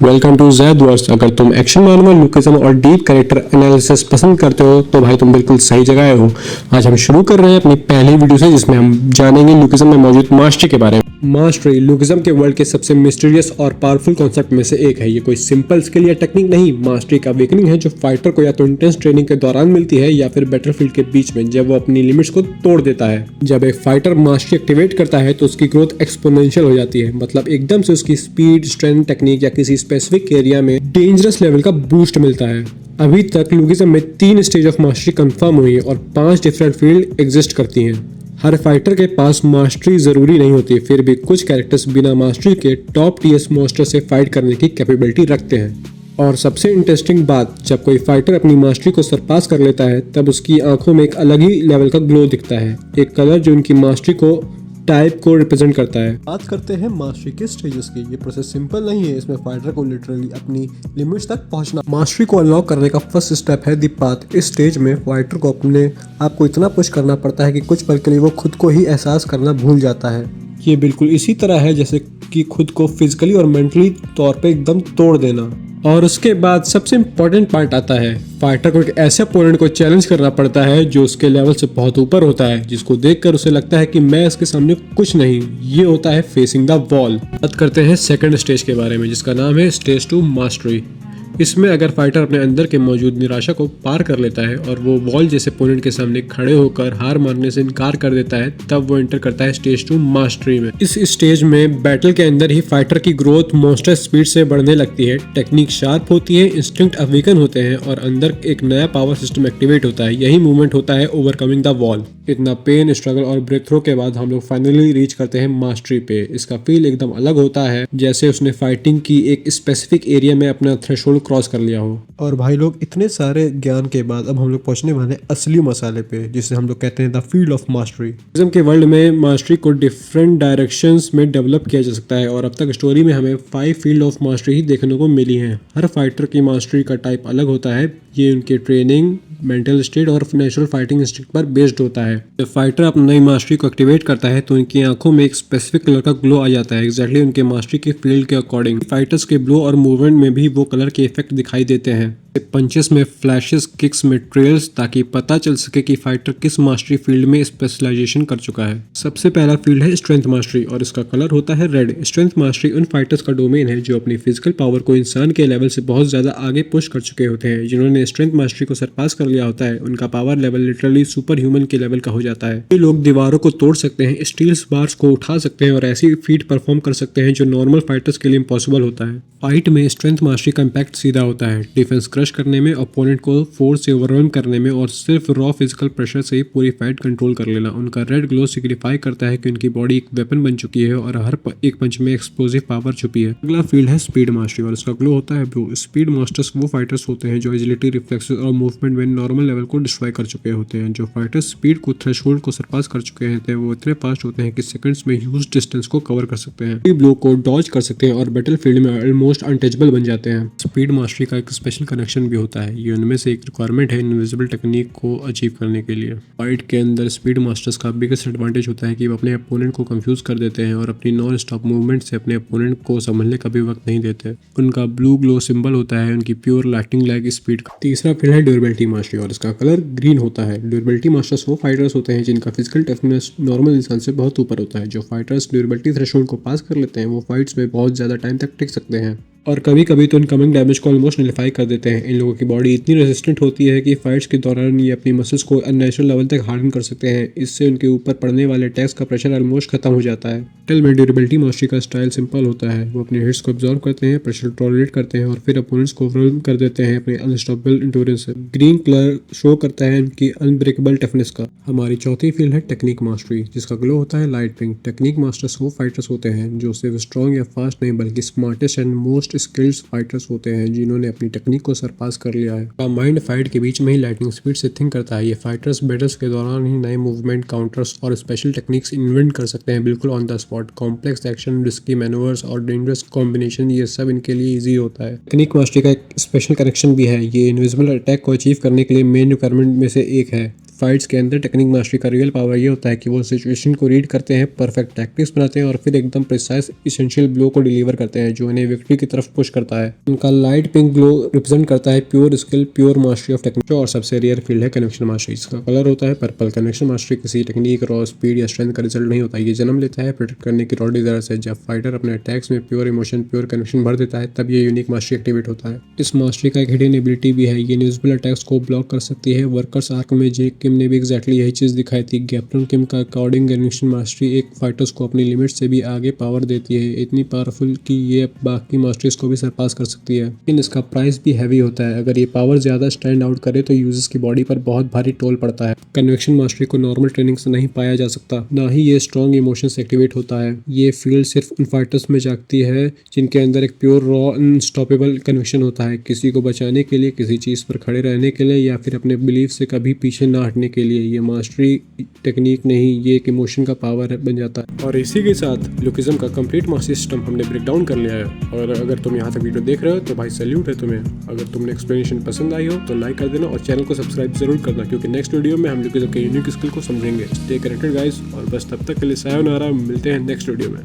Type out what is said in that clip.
Welcome to zaid verse. अगर तुम action Marvel lookism और डीप कैरेक्टर एनालिसिस पसंद करते हो तो भाई तुम बिल्कुल सही जगह आए हो। आज हम शुरू कर रहे हैं अपनी पहली वीडियो से, जिसमें हम जानेंगे लुकिज्म में मौजूद मास्टरी के बारे में। मास्टरी लुकिज्म के वर्ल्ड के सबसे मिस्टीरियस और पावरफुल कॉन्सेप्ट में से एक है। ये कोई सिंपल स्किल या टेक्निक नहीं, मास्टरी का अवेकनिंग है जो फाइटर को या तो इंटेंस ट्रेनिंग के दौरान मिलती है या फिर बैटलफील्ड के बीच में, जब वो अपनी लिमिट्स को तोड़ देता है। जब एक फाइटर मास्टरी एक्टिवेट करता है तो उसकी ग्रोथ एक्सपोनेंशियल हो जाती है, मतलब एकदम से उसकी स्पीड, स्ट्रेंथ, टेक्निक या किसी स्पेसिफिक एरिया में डेंजरस लेवल का बूस्ट मिलता है। अभी तक लुकिज्म में 3 स्टेज ऑफ मास्टरी कंफर्म हुई है और 5 डिफरेंट फील्ड एग्जिस्ट करती हैं। हर फाइटर के पास मास्टरी जरूरी नहीं होती, फिर भी कुछ कैरेक्टर्स बिना मास्टरी के टॉप टीएस मॉन्स्टर से फाइट करने की कैपेबिलिटी रखते हैं। और सबसे इंटरेस्टिंग बात, जब कोई फाइटर अपनी मास्टरी को सरपास कर लेता है तब उसकी आंखों में एक अलग ही लेवल का ग्लो दिखता है, एक कलर जो उनकी मास्टरी को टाइप को रिप्रेजेंट करता है। बात करते हैं मास्टरी के स्टेजेस की। ये प्रोसेस सिंपल नहीं है, इसमें फाइटर को लिटरली अपनी लिमिट्स तक पहुंचना। मास्टरी को अनलॉक करने का फर्स्ट स्टेप है द पाथ। इस स्टेज में फाइटर को अपने आप को इतना पुश करना पड़ता है कि कुछ पल के लिए वो खुद को ही एहसास करना भूल जाता है। ये बिल्कुल इसी तरह है जैसे कि खुद को फिजिकली और मेंटली तौर पे एकदम तोड़ देना। और उसके बाद सबसे इम्पोर्टेंट पार्ट आता है, फाइटर को एक ऐसे अपोनेंट को चैलेंज करना पड़ता है जो उसके लेवल से बहुत ऊपर होता है, जिसको देखकर उसे लगता है कि मैं इसके सामने कुछ नहीं। ये होता है फेसिंग द वॉल। बात करते हैं सेकंड स्टेज के बारे में, जिसका नाम है स्टेज 2 मास्टरी। इसमें अगर फाइटर अपने अंदर के मौजूद निराशा को पार कर लेता है और वो वॉल जैसे अपोनेंट के सामने खड़े होकर हार मानने से इनकार कर देता है, तब वो एंटर करता है स्टेज 2 मास्टरी में। इस स्टेज में बैटल के अंदर ही फाइटर की ग्रोथ मॉन्स्टर स्पीड से बढ़ने लगती है, टेक्निक शार्प होती है, इंस्टिंक्ट अवेकन होते हैं और अंदर एक नया पावर सिस्टम एक्टिवेट होता है। यही मूवमेंट होता है ओवरकमिंग द वॉल। इतना पेन, स्ट्रगल और ब्रेक थ्रू के बाद हम लोग फाइनली रीच करते हैं मास्टरी पे। इसका फील एकदम अलग होता है, जैसे उसने फाइटिंग की एक स्पेसिफिक एरिया में अपना थ्रेशोल्ड क्रॉस कर लिया हो। और भाई लोग, इतने सारे ज्ञान के बाद अब हम लोग पहुंचने वाले असली मसाले पे, जिसे हम लोग कहते हैं the field of mastery. Lookism के वर्ल्ड में मास्टरी को डिफरेंट डायरेक्शंस में डेवलप किया जा सकता है और अब तक स्टोरी में हमें 5 फील्ड ऑफ मास्टरी ही देखने को मिली हैं। हर फाइटर की मास्टरी का टाइप अलग होता है, ये उनके ट्रेनिंग, मेंटल स्टेट और नेचुरल फाइटिंग इंस्टिंक्ट पर बेस्ड होता है। जब फाइटर अपनी नई मास्टरी को एक्टिवेट करता है तो उनकी आंखों में एक स्पेसिफिक कलर का ग्लो आ जाता है, एग्जैक्टली उनके मास्टरी के फील्ड के अकॉर्डिंग। फाइटर्स के ब्लो और मूवमेंट में भी वो कलर के इफेक्ट दिखाई देते हैं, पंचेस में फ्लैशेस, किक्स में ट्रेल्स, ताकि पता चल सके कि फाइटर किस मास्टरी फील्ड में स्पेशलाइजेशन कर चुका है। सबसे पहला फील्ड है स्ट्रेंथ मास्टरी और इसका कलर होता है रेड। स्ट्रेंथ मास्टरी उन फाइटर्स का डोमेन है जो अपनी फिजिकल पावर को इंसान के लेवल से बहुत ज्यादा आगे पुश कर चुके होते हैं। जिन्होंने स्ट्रेंथ मास्टरी को सरपास कर लिया होता है, उनका power level literally super human के लेवल का हो जाता है। ये लोग दीवारों को तोड़ सकते हैं, स्टील बार्स को उठा सकते हैं और ऐसी फीट परफॉर्म कर सकते हैं जो नॉर्मल फाइटर्स के लिए इम्पॉसिबल होता है। फाइट में स्ट्रेंथ मास्टरी का इम्पैक्ट सीधा होता है, डिफेंस क्रश करने में, ओपोनेंट को फोर्स से ओवरवेल्म करने में और सिर्फ रॉ फिजिकल प्रेशर से ही पूरी फाइट कंट्रोल कर लेना। उनका रेड ग्लो सिग्निफाई करता है कि उनकी बॉडी एक वेपन बन चुकी है और हर एक पंच में एक्सप्लोसिव पावर छुपी है। अगला फील्ड है स्पीड मास्टरी और इसका ग्लो होता है ब्लू। स्पीड मास्टर्स वो फाइटर्स होते हैं जो एजिलिटी, रिफ्लेक्सेस और मूवमेंट में नॉर्मल लेवल को डिस्ट्रॉय कर चुके होते हैं। जो फाइटर्स स्पीड को थ्रेशोल्ड को सरपास कर चुके हैं वो इतने फास्ट होते हैं कि सेकंड्स में ह्यूज डिस्टेंस को कवर कर सकते हैं, ब्लो को डॉज कर सकते हैं और बैटल फील्ड में ऑलमोस्ट अनटचेबल बन जाते हैं। स्पीड मास्टरी का एक स्पेशल कनेक्शन भी होता है, ये उनमें से एक रिक्वायरमेंट है इनविजिबल टेक्निक को अचीव करने के लिए। फाइट के अंदर स्पीड मास्टर्स का बिगेस्ट एडवांटेज होता है कि वो अपने अपोनेंट को कंफ्यूज कर देते हैं और अपनी नॉन स्टॉप मूवमेंट से अपने अपोनेंट को संभलने का भी वक्त नहीं देते। उनका ब्लू ग्लो सिंबल होता है उनकी प्योर लाइटिंग लाइक स्पीड का। तीसरा फील्ड है ड्यूरेबिलिटी मास्टरी और इसका कलर ग्रीन होता है। ड्यूरेबिलिटी मास्टर्स वो फाइटर्स होते हैं जिनका फिजिकल टफनेस नॉर्मल इंसान से बहुत ऊपर होता है। जो फाइटर्स ड्यूरेबिलिटी थ्रेशोल्ड को पास कर लेते हैं वो फाइट्स में बहुत ज्यादा टाइम तक टिक सकते हैं और कभी कभी तो इनकमिंग डैमेज को ऑलमोस्ट निलिफाई कर देते हैं। इन लोगों की बॉडी इतनी रेजिस्टेंट होती है कि फाइट्स के दौरान ये अपनी मसल्स को अननेचुरल लेवल तक हार्डन कर सकते हैं। इससे उनके ऊपर पड़ने वाले अटैक्स का प्रेशर ऑलमोस्ट खत्म हो जाता है। टेल में ड्यूरेबिलिटी मास्टरी का स्टाइल सिंपल होता है, वो अपने हिट्स को ऑब्जॉर्व करते हैं, प्रेशर टॉलरेट करते हैं और फिर अपोनेंट्स को ओवरवेल्म कर देते हैं अपने अनस्टॉपेबल एंड्योरेंस से। ग्रीन कलर शो करता है उनकी अनब्रेकेबल टफनेस का। हमारी चौथी फील्ड है टेक्निक मास्टरी, जिसका ग्लो होता है लाइट पिंक। टेक्निक मास्टर्स वो फाइटर्स होते हैं जो सिर्फ स्ट्रॉन्ग या फास्ट नहीं बल्कि smartest and most skilled fighters होते हैं जिन्होंने अपनी टेक्निक को सरपास कर लिया है। का माइंड फाइट के बीच में ही लाइटनिंग स्पीड से थिंक करता है। ये फाइटर्स बैटल्स के दौरान ही नए मूवमेंट, काउंटर्स और स्पेशल टेक्निक्स इन्वेंट कर सकते हैं बिल्कुल on the spot. Complex action, risky manoeuvres और डेंजरस कॉम्बिनेशन, ये सब इनके लिए ईजी होता है। टेक्निक मास्टरी का एक स्पेशल कनेक्शन भी है, ये इनविजिबल अटैक को अचीव करने के लिए मेन रिक्वायरमेंट में से एक है। फाइट्स के अंदर टेक्निक मास्टरी का रियल पावर ये होता है कि वो सिचुएशन को रीड करते हैं, परफेक्ट टैक्टिक्स बनाते हैं और फिर एकदम प्रिसाइज इसेंशियल ब्लो को डिलीवर करते हैं जो इन्हें विक्ट्री की तरफ पुश करता है। उनका लाइट पिंक ग्लो रिप्रेजेंट करता है pure skill, pure mastery of technique. और सबसे रेयर फील्ड है कन्वेक्शन मास्टरी। इसका कलर होता है पर्पल। कन्वेक्शन मास्टरी किसी टेक्निक, रॉ, स्पीड या स्ट्रेंथ का रिजल्ट नहीं होता। ये जन्म लेता है प्रोटेक्ट करने की रॉ डिजायर से। जब फाइटर अपने अटैक्स में प्योर इमोशन, प्योर कन्वेक्शन भर देता है तब ये यूनिक मास्टरी एक्टिवेट होता है। इस मास्टरी का एक हिडन एबिलिटी भी है, ये इनविजिबल अटैक्स को ब्लॉक कर सकती है। वर्कर्स आर्क में जे किम ने भी एग्जैक्टली यही चीज दिखाई थी। कैप्टन किम का अकॉर्डिंग कन्वेक्शन मास्टरी एक फाइटर्स को अपनी लिमिट से भी आगे पावर देती है, इतनी पावरफुल कि ये बाकी मास्टरीज को भी सरपास कर सकती है। लेकिन इसका प्राइस भी हैवी होता है। अगर ये पावर ज्यादा स्टैंड आउट करे तो यूजर्स की बॉडी पर बहुत भारी टोल पड़ता है। कन्वेक्शन मास्टरी को नॉर्मल ट्रेनिंग से नहीं पाया जा सकता, ना ही ये स्ट्रॉन्ग इमोशन से एक्टिवेट होता है। ये फील्ड सिर्फ उन फाइटर्स में जागती है जिनके अंदर एक प्योर रॉ अनस्टॉपेबल कन्वेक्शन होता है, किसी को बचाने के लिए, किसी चीज पर खड़े रहने के लिए या फिर अपने बिलीफ से कभी पीछे ना हटने के लिए। ये मास्टरी टेक्निक नहीं, ये एक इमोशन का पावर बन जाता है। और इसी के साथ लुकिज्म का कंप्लीट मास्टरी सिस्टम हमने ब्रेक डाउन कर लिया है। और अगर तुम यहाँ तक वीडियो देख रहे हो तो भाई सैल्यूट है तुम्हें। अगर तुमने एक्सप्लेनेशन पसंद आई हो तो लाइक कर देना और चैनल को सब्सक्राइब जरूर करना, क्योंकि नेक्स्ट वीडियो में हम लुकिज्म के यूनिक स्किल को समझेंगे। स्टे कनेक्टेड गाइस, और बस तब तक के लिए सायोनारा, मिलते हैं नेक्स्ट वीडियो में।